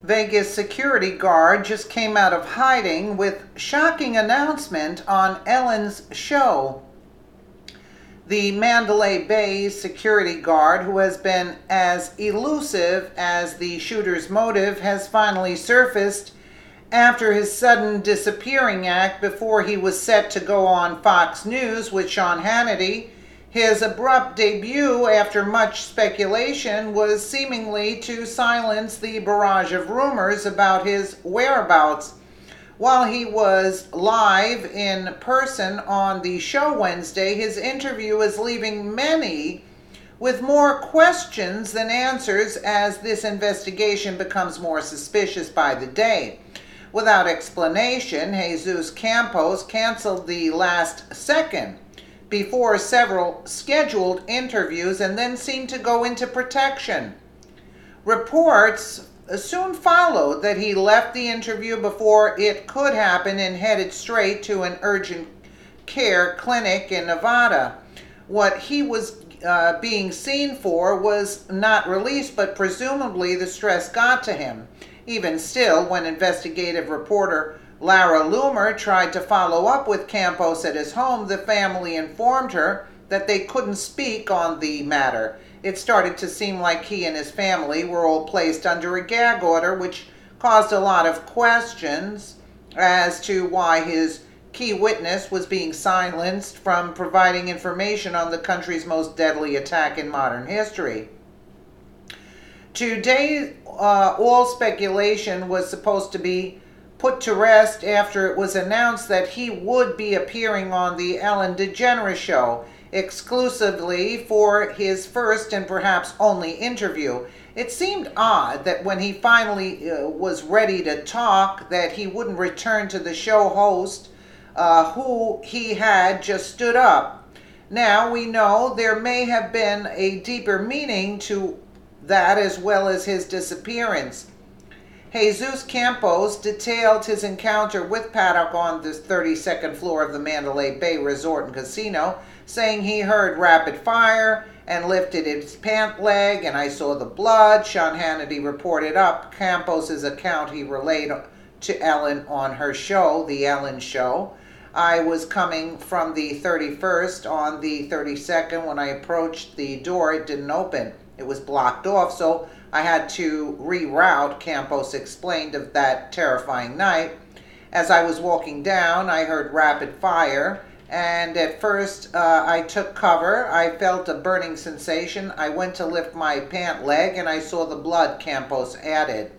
Vegas security guard just came out of hiding with shocking announcement on Ellen's show. The Mandalay Bay security guard, who has been as elusive as the shooter's motive, has finally surfaced after his sudden disappearing act before he was set to go on Fox News with Sean Hannity. His abrupt debut, after much speculation, was seemingly to silence the barrage of rumors about his whereabouts. While he was live in person on the show Wednesday, his interview is leaving many with more questions than answers as this investigation becomes more suspicious by the day. Without explanation, Jesus Campos canceled the last second before several scheduled interviews and then seemed to go into protection. Reports soon followed that he left the interview before it could happen and headed straight to an urgent care clinic in Nevada. What he was being seen for was not released, but presumably the stress got to him. Even still, when investigative reporter Lara Loomer tried to follow up with Campos at his home, the family informed her that they couldn't speak on the matter. It started to seem like he and his family were all placed under a gag order, which caused a lot of questions as to why his key witness was being silenced from providing information on the country's most deadly attack in modern history. Today, all speculation was supposed to be put to rest after it was announced that he would be appearing on the Ellen DeGeneres show exclusively for his first and perhaps only interview. It seemed odd that when he finally was ready to talk, that he wouldn't return to the show host who he had just stood up. Now we know there may have been a deeper meaning to that, as well as his disappearance. Jesus Campos detailed his encounter with Paddock on the 32nd floor of the Mandalay Bay Resort and Casino, saying he heard rapid fire and lifted his pant leg, and I saw the blood. Sean Hannity reported up Campos's account he relayed to Ellen on her show, The Ellen Show. I was coming from the 31st on the 32nd. When I approached the door, it didn't open. It was blocked off, so I had to reroute, Campos explained of that terrifying night. As I was walking down, I heard rapid fire, and at first I took cover. I felt a burning sensation. I went to lift my pant leg, and I saw the blood, Campos added.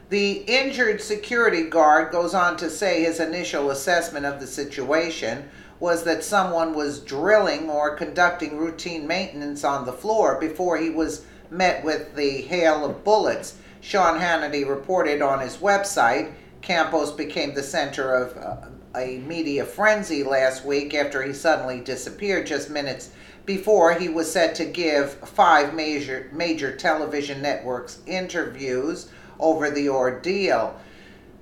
The injured security guard goes on to say his initial assessment of the situation was that someone was drilling or conducting routine maintenance on the floor before he was met with the hail of bullets. Sean Hannity reported on his website. Campos became the center of a media frenzy last week after he suddenly disappeared just minutes before he was set to give 5 major television networks interviews over the ordeal.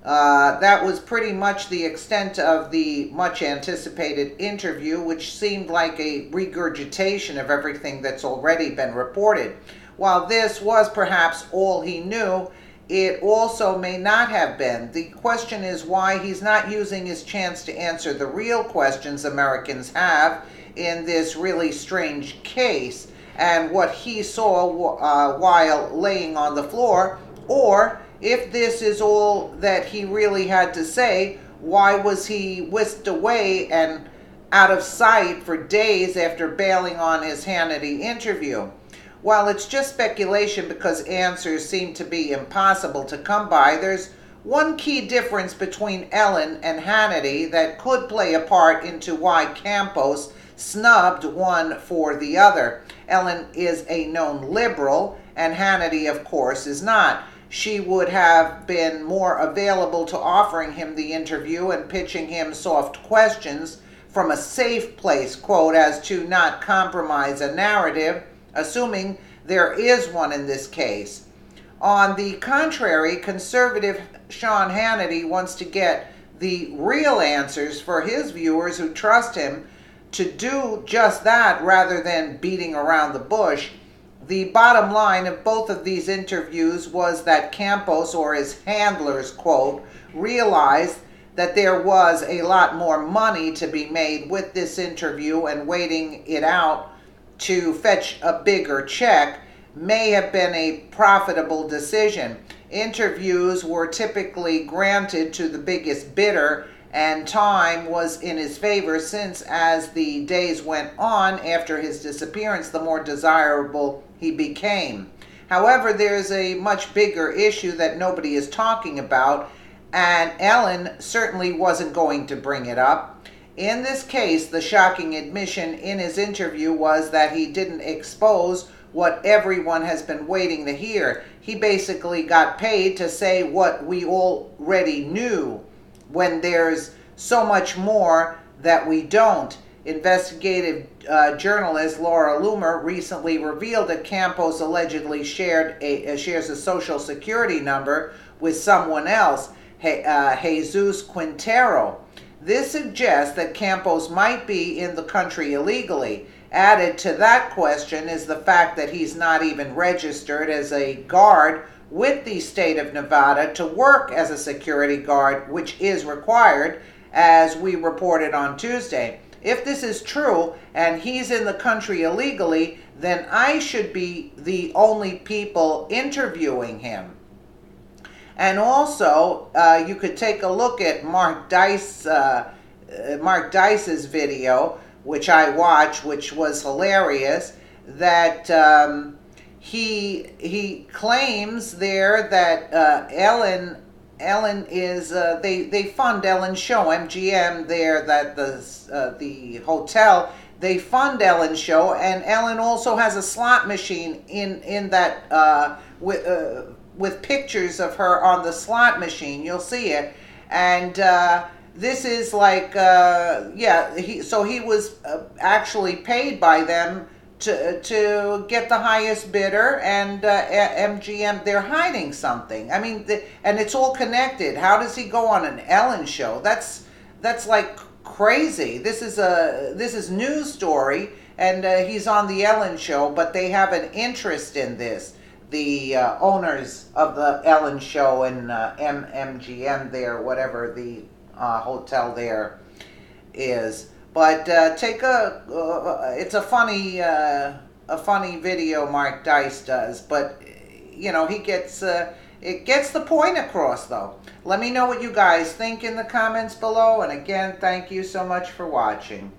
That was pretty much the extent of the much anticipated interview, which seemed like a regurgitation of everything that's already been reported. While this was perhaps all he knew, it also may not have been. The question is why he's not using his chance to answer the real questions Americans have in this really strange case, and what he saw while laying on the floor, or if this is all that he really had to say, why was he whisked away and out of sight for days after bailing on his Hannity interview? While it's just speculation because answers seem to be impossible to come by, there's one key difference between Ellen and Hannity that could play a part into why Campos snubbed one for the other. Ellen is a known liberal, and Hannity, of course, is not. She would have been more available to offering him the interview and pitching him soft questions from a safe place, quote, as to not compromise a narrative, assuming there is one in this case. On the contrary, conservative Sean Hannity wants to get the real answers for his viewers who trust him to do just that rather than beating around the bush. The bottom line of both of these interviews was that Campos, or his handlers, quote, realized that there was a lot more money to be made with this interview, and waiting it out to fetch a bigger check may have been a profitable decision. Interviews were typically granted to the biggest bidder, and time was in his favor, since as the days went on after his disappearance, the more desirable he became. However, there's a much bigger issue that nobody is talking about, and Ellen certainly wasn't going to bring it up. In this case, the shocking admission in his interview was that he didn't expose what everyone has been waiting to hear. He basically got paid to say what we already knew, when there's so much more that we don't. Investigative journalist Laura Loomer recently revealed that Campos allegedly shares a social security number with someone else, Jesus Quintero. This suggests that Campos might be in the country illegally. Added to that question is the fact that he's not even registered as a guard with the state of Nevada to work as a security guard, which is required, as we reported on Tuesday. If this is true and he's in the country illegally, then I should be the only people interviewing him. And also, you could take a look at Mark Dice's video, which I watched, which was hilarious, that he claims there that Ellen is they fund Ellen's show, MGM there, that the hotel, they fund Ellen's show, and Ellen also has a slot machine in that with pictures of her on the slot machine. You'll see it. And this is like he was actually paid by them to get the highest bidder, and MGM, they're hiding something. I mean, and it's all connected. How does he go on an Ellen show? That's like crazy. This is news story, and he's on the Ellen show, but they have an interest in this. The owners of the Ellen show and MGM there, whatever the hotel there is. But it's a funny video Mark Dice does, but he gets it gets the point across though. Let me know what you guys think in the comments below, and again, thank you so much for watching.